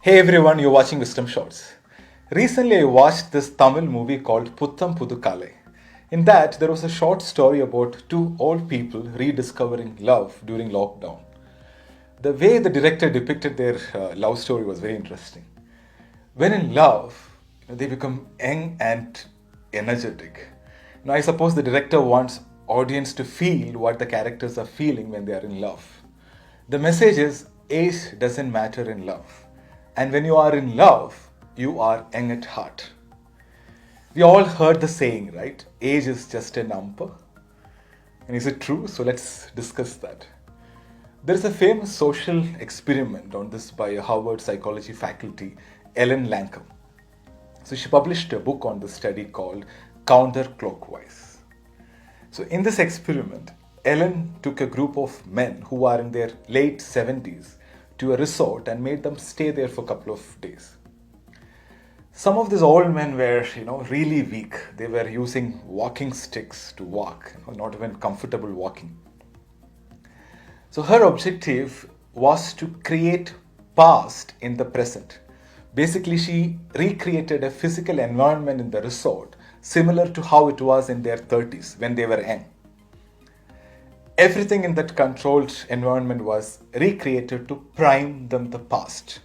Hey everyone, you're watching Wisdom Shorts. Recently, I watched this Tamil movie called Puttam Pudukale. In that, there was a short story about two old people rediscovering love during lockdown. The way the director depicted their love story was very interesting. When in love, they become young and energetic. Now, I suppose the director wants audience to feel what the characters are feeling when they are in love. The message is age doesn't matter in love. And when you are in love, you are young at heart. We all heard the saying, right? Age is just a number. And is it true? So let's discuss that. There is a famous social experiment on this by a Harvard psychology faculty, Ellen Lancome. So she published a book on the study called Counterclockwise. So in this experiment, Ellen took a group of men who are in their late 70s to a resort and made them stay there for a couple of days. Some of these old men were, really weak. They were using walking sticks to walk, not even comfortable walking. So her objective was to create past in the present. Basically, she recreated a physical environment in the resort similar to how it was in their 30s when they were young. Everything in that controlled environment was recreated to prime them the past.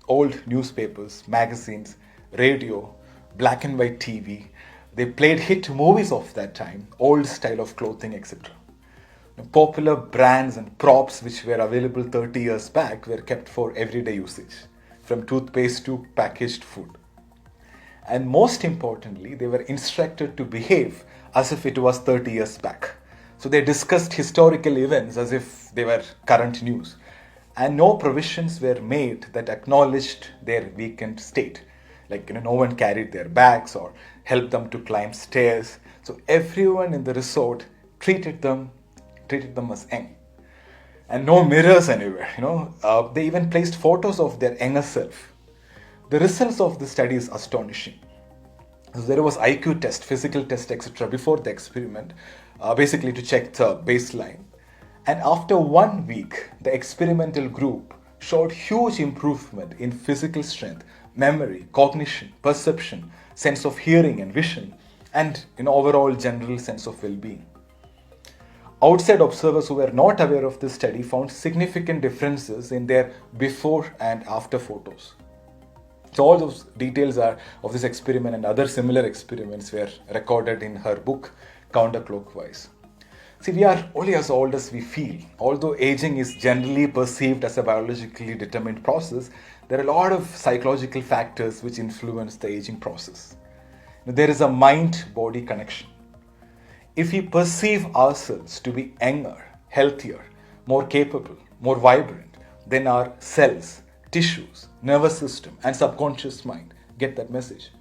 Old newspapers, magazines, radio, black and white TV. They played hit movies of that time, old style of clothing, etc. Popular brands and props which were available 30 years back were kept for everyday usage, from toothpaste to packaged food. And most importantly, they were instructed to behave as if it was 30 years back. So they discussed historical events as if they were current news. And no provisions were made that acknowledged their weakened state. Like, no one carried their bags or helped them to climb stairs. So everyone in the resort treated them as young. And no mirrors anywhere, they even placed photos of their younger self. The results of the study is astonishing. So there was IQ test, physical test, etc. before the experiment, basically to check the baseline. And after 1 week, the experimental group showed huge improvement in physical strength, memory, cognition, perception, sense of hearing and vision, and overall general sense of well-being. Outside observers who were not aware of this study found significant differences in their before and after photos. So all those details of this experiment and other similar experiments were recorded in her book, Counterclockwise. See, we are only as old as we feel. Although aging is generally perceived as a biologically determined process, there are a lot of psychological factors which influence the aging process. There is a mind-body connection. If we perceive ourselves to be younger, healthier, more capable, more vibrant, then our cells, tissues, nervous system, and subconscious mind get that message.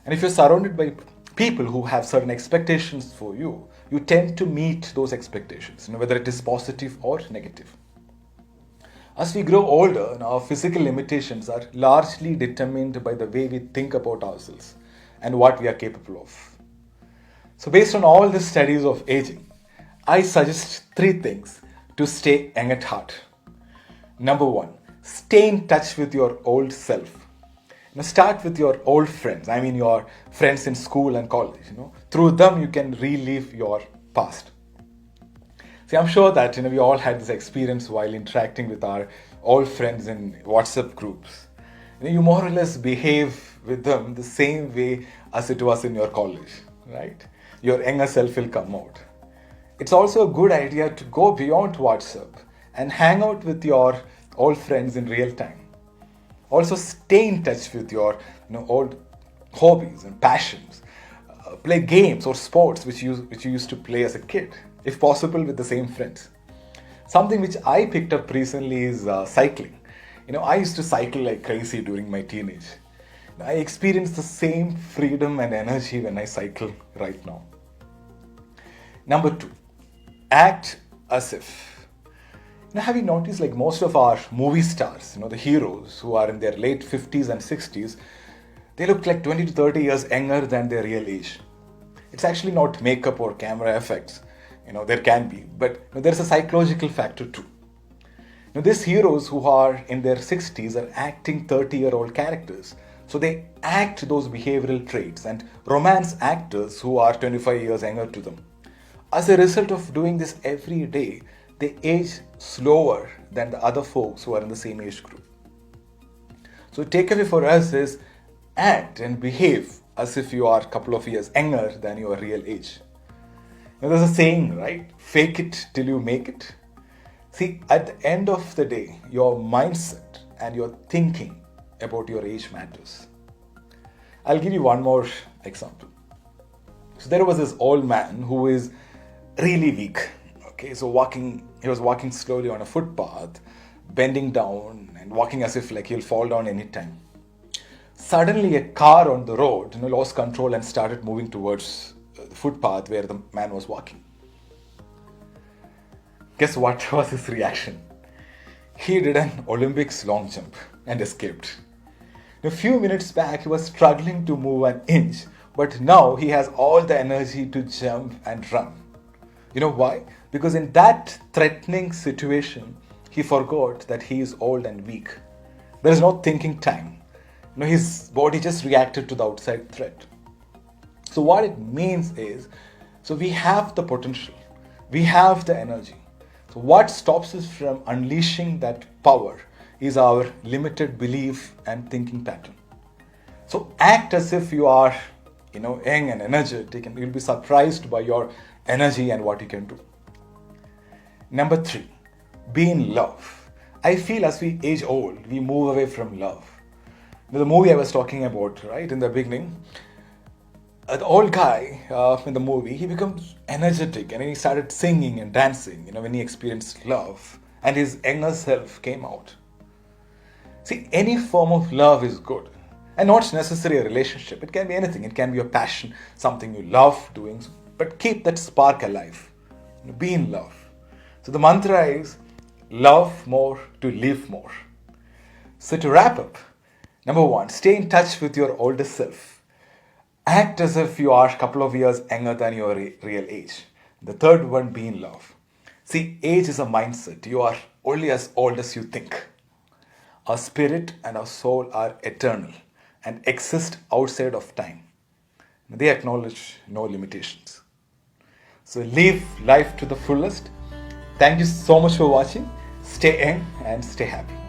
And if you're surrounded by people who have certain expectations for you, you tend to meet those expectations, whether it is positive or negative. As we grow older, our physical limitations are largely determined by the way we think about ourselves and what we are capable of. So based on all the studies of aging, I suggest 3 things to stay young at heart. Number 1, stay in touch with your old self. Start with your old friends. I mean your friends in school and college. Through them you can relive your past. See, I'm sure that we all had this experience while interacting with our old friends in WhatsApp groups. You more or less behave with them the same way as it was in your college, right? Your younger self will come out. It's also a good idea to go beyond WhatsApp and hang out with your old friends in real time. Also stay in touch with your old hobbies and passions. Play games or sports which you used to play as a kid, if possible with the same friends. Something which I picked up recently is cycling. I used to cycle like crazy during my teenage. I experience the same freedom and energy when I cycle right now. Number 2, act as if. Have you noticed most of our movie stars, the heroes who are in their late 50s and 60s, they look like 20 to 30 years younger than their real age. It's actually not makeup or camera effects. There can be, but there's a psychological factor too. Now, these heroes who are in their 60s are acting 30-year-old characters. So they act those behavioral traits, and romance actors who are 25 years younger to them. As a result of doing this every day, they age slower than the other folks who are in the same age group. So takeaway for us is act and behave as if you are a couple of years younger than your real age. Now there's a saying, right? Fake it till you make it. See, at the end of the day, your mindset and your thinking about your age matters. I'll give you one more example. So there was this old man who is really weak. Okay, so he was walking slowly on a footpath, bending down and walking as if like he'll fall down anytime. Suddenly, a car on the road, lost control and started moving towards the footpath where the man was walking. Guess what was his reaction? He did an Olympics long jump and escaped. A few minutes back, he was struggling to move an inch, but now he has all the energy to jump and run. You know why? Because in that threatening situation, he forgot that he is old and weak. There is no thinking time. His body just reacted to the outside threat. So what it means is, so we have the potential, we have the energy. So what stops us from unleashing that power is our limited belief and thinking pattern. So act as if you are, young and energetic, and you'll be surprised by your energy and what you can do. Number 3, be in love. I feel as we age old, we move away from love. The movie I was talking about, right, in the beginning, the old guy in the movie, he becomes energetic and he started singing and dancing, when he experienced love and his younger self came out. See, any form of love is good and not necessarily a relationship. It can be anything. It can be a passion, something you love doing, but keep that spark alive. Be in love. So the mantra is love more to live more. So to wrap up, number 1, stay in touch with your older self. Act as if you are a couple of years younger than your real age. The third one, be in love. See, age is a mindset. You are only as old as you think. Our spirit and our soul are eternal and exist outside of time. They acknowledge no limitations. So live life to the fullest. Thank you so much for watching. Stay young and stay happy.